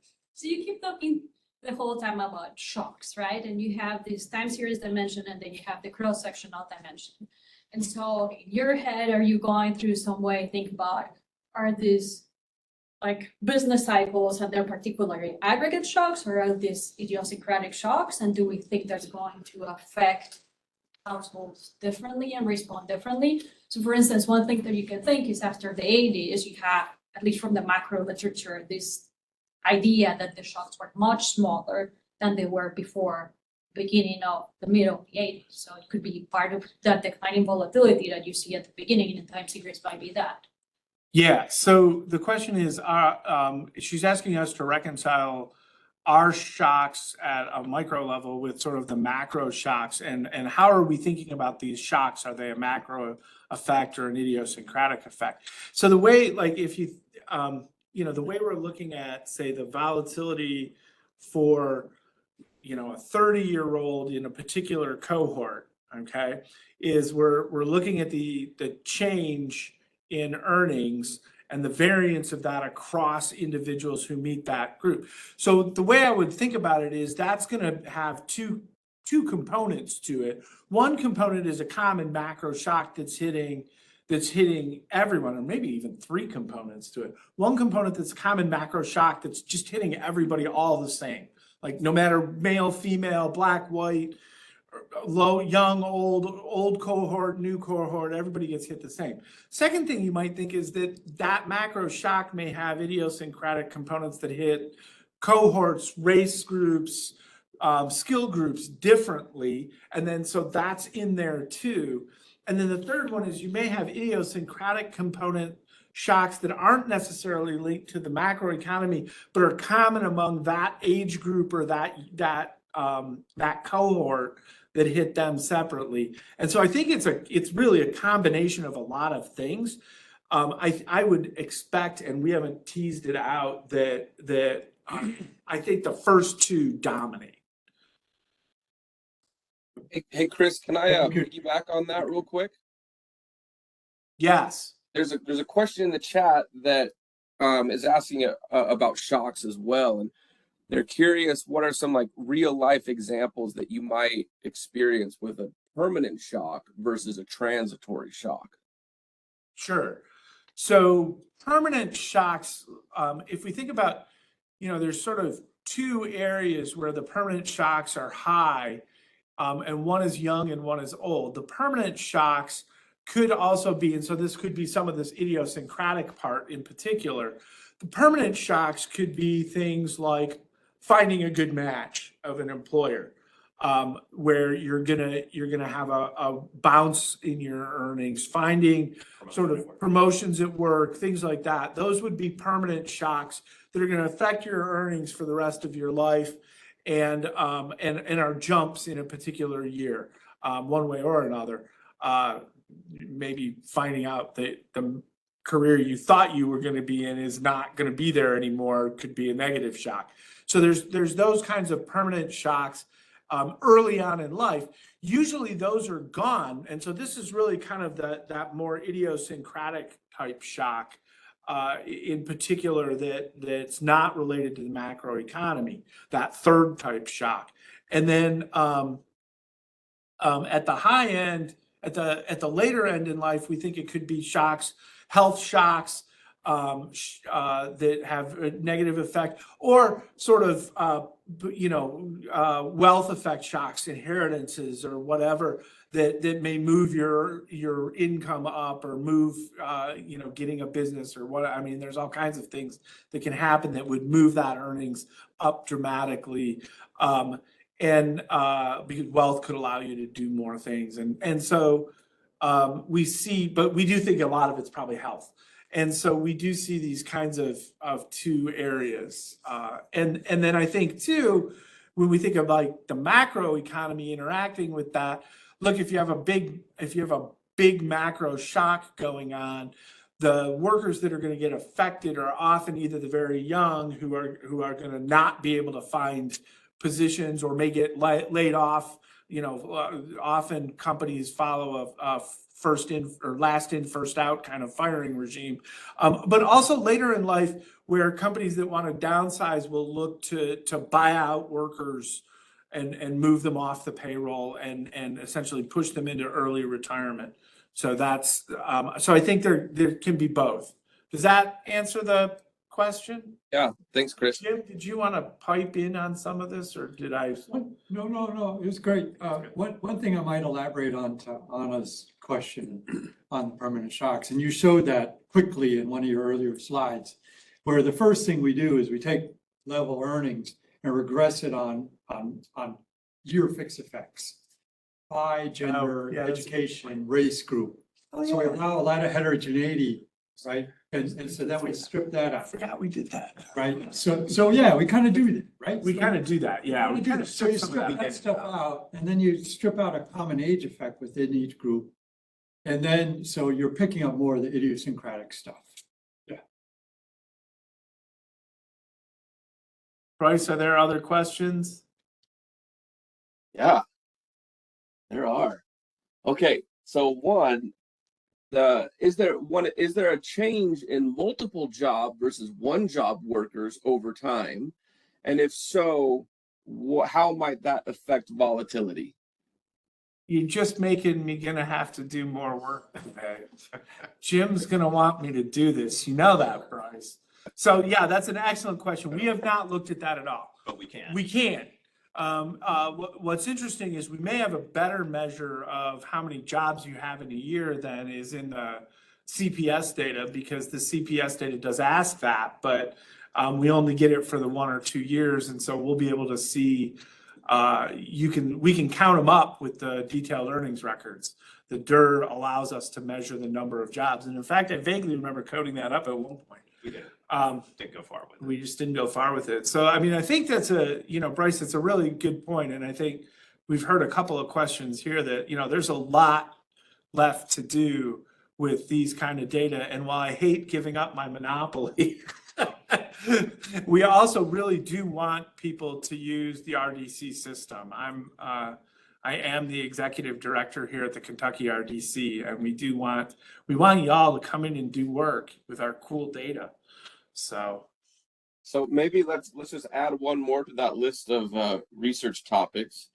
you keep talking the whole time about shocks, right? And you have this time series dimension and then you have the cross-sectional dimension. And so in your head, are you going through some way, think about, are these like business cycles and they're particularly aggregate shocks, or are these idiosyncratic shocks? And do we think that's going to affect households differently and respond differently? So for instance, one thing that you can think is after the 80s, you have, at least from the macro literature, this idea that the shocks were much smaller than they were before beginning of the middle of the 80s. So it could be part of that declining volatility that you see at the beginning in the time series might be that. Yeah, so the question is, she's asking us to reconcile our shocks at a micro level with sort of the macro shocks, and how are we thinking about these shocks? Are they a macro effect or an idiosyncratic effect? So the way, like, if you, the way we're looking at, say, the volatility for, a 30-year-old in a particular cohort, okay, is we're looking at the change in earnings and the variance of that across individuals who meet that group. So the way I would think about it is that's going to have two components to it. One component is a common macro shock that's hitting everyone, or maybe even three components to it. One component that's a common macro shock that's just hitting everybody all the same, like no matter male, female, black, white, low, young, old cohort, new cohort, everybody gets hit the same. Second thing you might think is that macro shock may have idiosyncratic components that hit cohorts, race groups, skill groups differently. And then so that's in there too. And then the third one is you may have idiosyncratic component shocks that aren't necessarily linked to the macroeconomy, but are common among that age group or that cohort that hit them separately. And so I think it's really a combination of a lot of things. I would expect, and we haven't teased it out, that I think the first two dominate. Hey, Chris, can I piggyback on that real quick? Yes. There's a question in the chat that is asking about shocks as well, and they're curious, what are some like real life examples that you might experience with a permanent shock versus a transitory shock? Sure. So permanent shocks, if we think about, there's sort of two areas where the permanent shocks are high, and one is young and one is old. The permanent shocks could also be, and so this could be some of this idiosyncratic part in particular. The permanent shocks could be things like finding a good match of an employer, where you're gonna have a bounce in your earnings, finding sort of promotions at work, things like that. Those would be permanent shocks that are gonna affect your earnings for the rest of your life, and are jumps in a particular year, one way or another. Maybe finding out that the career you thought you were going to be in is not going to be there anymore could be a negative shock. So there's those kinds of permanent shocks early on in life. Usually those are gone, and so this is really kind of that more idiosyncratic type shock, in particular that's not related to the macroeconomy. That third type shock, and then at the high end, at the later end in life, we think it could be shocks, health shocks, that have a negative effect, or sort of wealth effect shocks, inheritances, or whatever that may move your income up, or move getting a business, or what. I mean, there's all kinds of things that can happen that would move that earnings up dramatically. And because wealth could allow you to do more things, and so we see, but we do think a lot of it's probably health. And so we do see these kinds of two areas. And then I think too, when we think of like the macro economy interacting with that, look, if you have a big macro shock going on, the workers that are going to get affected are often either the very young who are going to not be able to find positions, or may get laid off often companies follow a first in or last in, first out kind of firing regime. But also later in life, where companies that want to downsize will look to buy out workers and move them off the payroll and essentially push them into early retirement. So that's, so I think there can be both. Does that answer the question? Yeah, thanks, Chris. Jim, did you want to pipe in on some of this, or did I? No, it was great. One thing I might elaborate on to Anna's question on the permanent shocks, and you showed that quickly in one of your earlier slides, where the first thing we do is we take level earnings and regress it on year fixed effects by gender, yeah, that's a good education, race group. So we allow a lot of heterogeneity, right? And so then we strip that I out, forgot we did that. right? So yeah, we kind of do that, right? We kind of do that, yeah. We kind of So you strip some of strip that that stuff out, and then you strip out a common age effect within each group. And then, so you're picking up more of the idiosyncratic stuff. Bryce, are there other questions? Yeah, there are. Okay, so is there a change in multiple job versus one job workers over time? And if so, how might that affect volatility? You're just making me gonna have to do more work today. Jim's gonna want me to do this. You know that, Bryce. So yeah, that's an excellent question. We have not looked at that at all. But we can. We can. What's interesting is we may have a better measure of how many jobs you have in a year than is in the CPS data, because the CPS data does ask that, but we only get it for the 1 or 2 years, and so we'll be able to see. We can count them up with the detailed earnings records. The DER allows us to measure the number of jobs, and in fact, I vaguely remember coding that up at one point. We did. Didn't go far with it. We just didn't go far with it. So, I mean, I think that's Bryce, it's a really good point. And I think we've heard a couple of questions here that, there's a lot left to do with these kind of data. And while I hate giving up my monopoly, we also really do want people to use the RDC system. I am the executive director here at the Kentucky RDC, and we want y'all to come in and do work with our cool data. So maybe let's just add one more to that list of research topics.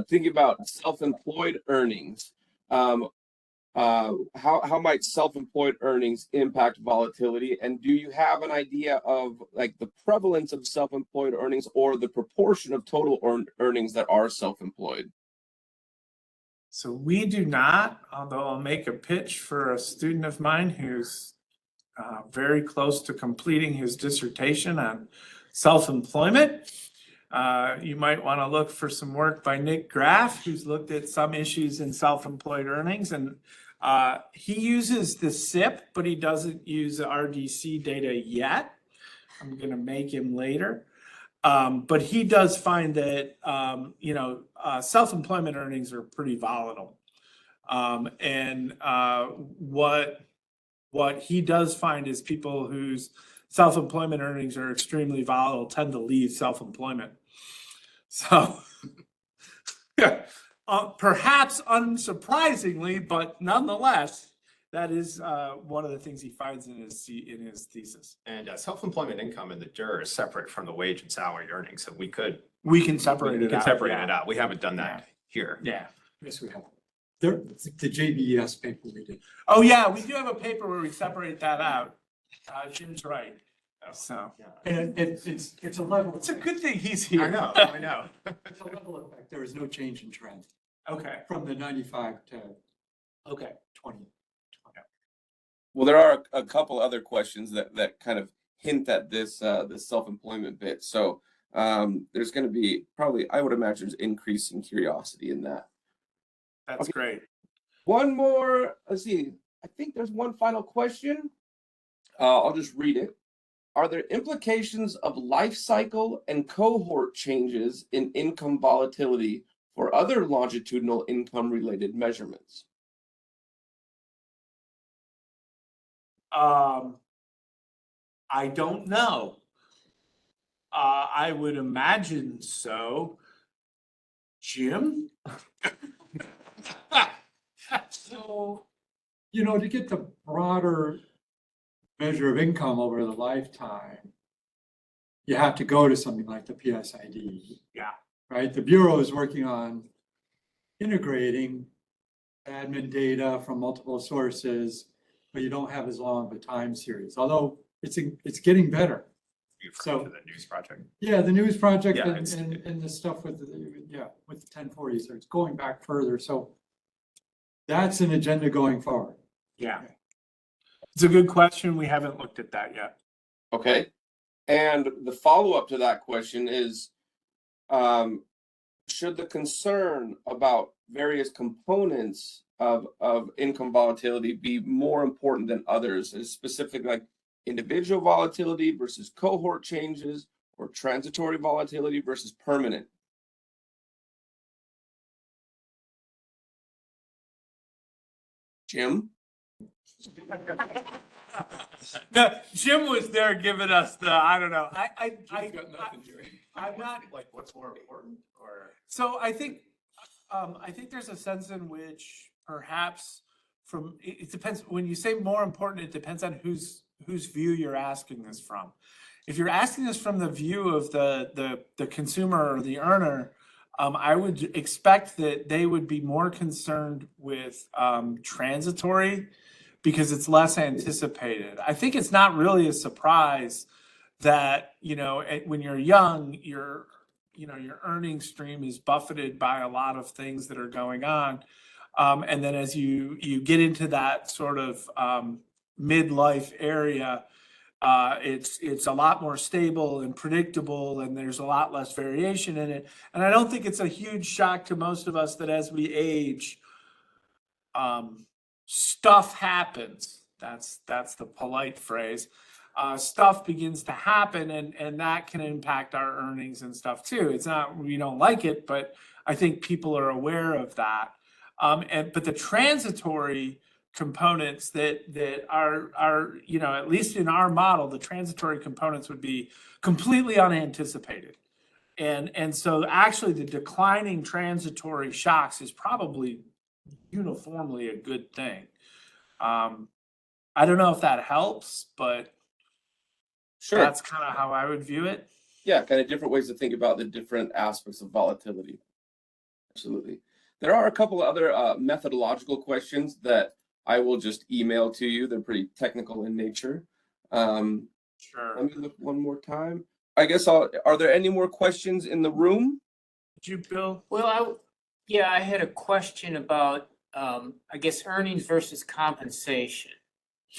Thinking about self-employed earnings. How might self-employed earnings impact volatility? And do you have an idea of like the prevalence of self-employed earnings or the proportion of total earnings that are self-employed? So we do not, although I'll make a pitch for a student of mine who's very close to completing his dissertation on self-employment. You might want to look for some work by Nick Graff, who's looked at some issues in self-employed earnings. And he uses the SIP, but he doesn't use the RDC data yet. I'm going to make him later. But he does find that, self-employment earnings are pretty volatile. And what he does find is people whose self-employment earnings are extremely volatile tend to leave self-employment. So perhaps unsurprisingly, but nonetheless, that is one of the things he finds in his thesis. And self-employment income in the DER is separate from the wage and salary earnings, so we can separate it out. separate Yeah. it out. We haven't done that here. Yeah. Yes, we have. The JBES paper we did. Oh, yeah, we do have a paper where we separate that out. Jim's right. So And it's a level. it's a good thing he's here. I know. It's a level effect. There is no change in trend Okay, from the 95 to okay. 20. Well, there are a couple other questions that kind of hint at this self-employment bit. So there's going to be probably, I would imagine, increase in curiosity in that. That's great. One more, let's see. I think there's one final question. I'll just read it. Are there implications of life cycle and cohort changes in income volatility for other longitudinal income related measurements? I don't know. I would imagine so. Jim? So, you know, to get the broader measure of income over the lifetime, you have to go to something like the PSID. Yeah. Right? The Bureau is working on integrating admin data from multiple sources, but you don't have as long of a time series, although it's getting better. You've So- heard of the news project. Yeah, the news project Yeah, and the stuff with with the 1040s, so it's going back further, so that's an agenda going forward. Yeah. It's a good question. We haven't looked at that yet. Okay. And the follow-up to that question is, should the concern about various components of income volatility be more important than others? Is specific like individual volatility versus cohort changes, or transitory volatility versus permanent? Jim? No, Jim was there giving us the, I don't know, Jim's got nothing, Jerry. I'm not, Like, what's more important, or? so I think there's a sense in which perhaps it depends, when you say more important, it depends on whose view you're asking this from. If you're asking this from the view of the consumer or the earner, I would expect that they would be more concerned with transitory, because it's less anticipated. I think it's not really a surprise that, you know, when you're young, your earning stream is buffeted by a lot of things that are going on. And then as you get into that sort of midlife area, it's a lot more stable and predictable, and there's a lot less variation in it. And I don't think it's a huge shock to most of us that as we age, stuff happens. That's the polite phrase. Stuff begins to happen, and that can impact our earnings and stuff too. It's not, we don't like it, but I think people are aware of that. But the transitory components that are, you know, at least in our model, the transitory components would be completely unanticipated. And so actually the declining transitory shocks is probably uniformly a good thing. I don't know if that helps, but Sure. that's kind of how I would view it. Yeah, kind of different ways to think about the different aspects of volatility. Absolutely. There are a couple of other methodological questions that I will just email to you. They're pretty technical in nature. Sure. Let me look one more time. I guess are there any more questions in the room? Did you, Bill? Well, I had a question about, I guess, earnings versus compensation.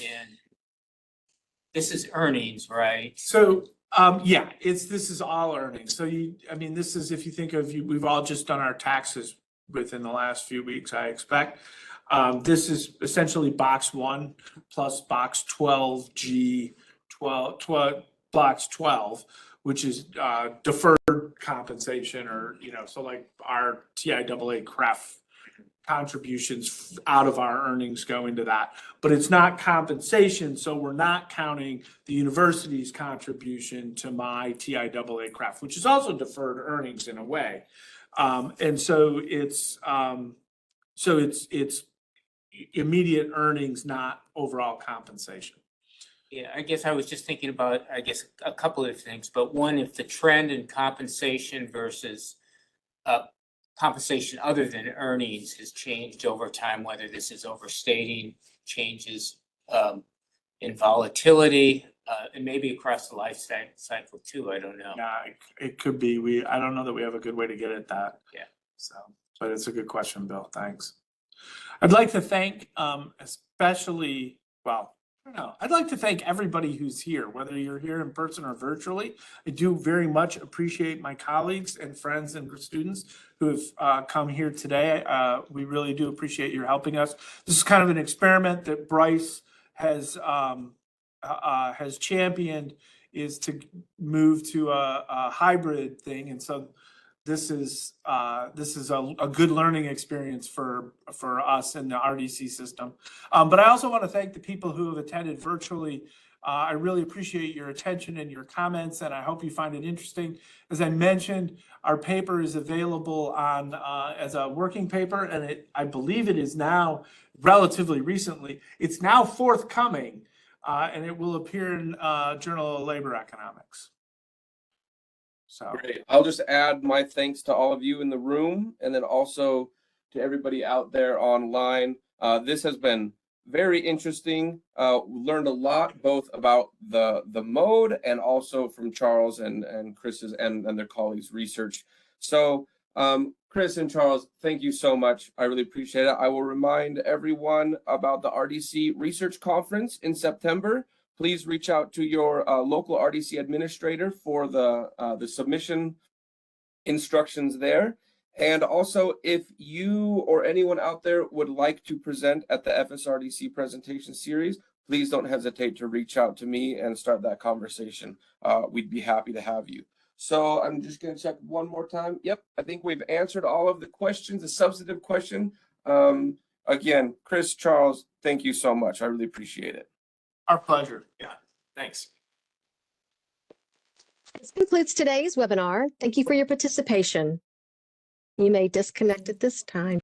And this is earnings, right? So, yeah, this is all earnings. So this is, if you think of, we've all just done our taxes within the last few weeks, I expect. This is essentially box 1 plus box 12G, box 12, which is deferred compensation, or, you know, so like our TIAA CREF contributions out of our earnings go into that, but it's not compensation. So we're not counting the university's contribution to my TIAA CREF, which is also deferred earnings in a way. And so it's immediate earnings, not overall compensation. Yeah, I guess I was just thinking about, I guess, a couple of things, but one, if the trend in compensation versus compensation other than earnings has changed over time, whether this is overstating changes in volatility, and maybe across the life cycle too, I don't know. Yeah, it could be. I don't know that we have a good way to get at that. Yeah. So, but it's a good question, Bill. Thanks. I'd like to thank, especially, well, I don't know. I'd like to thank everybody who's here, whether you're here in person or virtually. I do very much appreciate my colleagues and friends and students who have come here today. We really do appreciate your helping us. This is kind of an experiment that Bryce has championed, is to move to a hybrid thing, and so this is a good learning experience for us in the RDC system. But I also want to thank the people who have attended virtually. I really appreciate your attention and your comments, and I hope you find it interesting. As I mentioned, our paper is available on, as a working paper, and I believe it is now relatively recently, it's now forthcoming, and it will appear in, Journal of Labor Economics. So. Great. I'll just add my thanks to all of you in the room and then also to everybody out there online. This has been very interesting. Learned a lot both about the mode and also from Charles and Chris's and their colleagues' research. So Chris and Charles, thank you so much. I really appreciate it. I will remind everyone about the RDC Research Conference in September. Please reach out to your local RDC administrator for the submission instructions there. And also, if you or anyone out there would like to present at the FSRDC presentation series, please don't hesitate to reach out to me and start that conversation. We'd be happy to have you. So I'm just going to check one more time. Yep, I think we've answered all of the questions, the substantive question. Again, Chris, Charles, thank you so much. I really appreciate it. Our pleasure. Yeah, thanks. This concludes today's webinar. Thank you for your participation. You may disconnect at this time.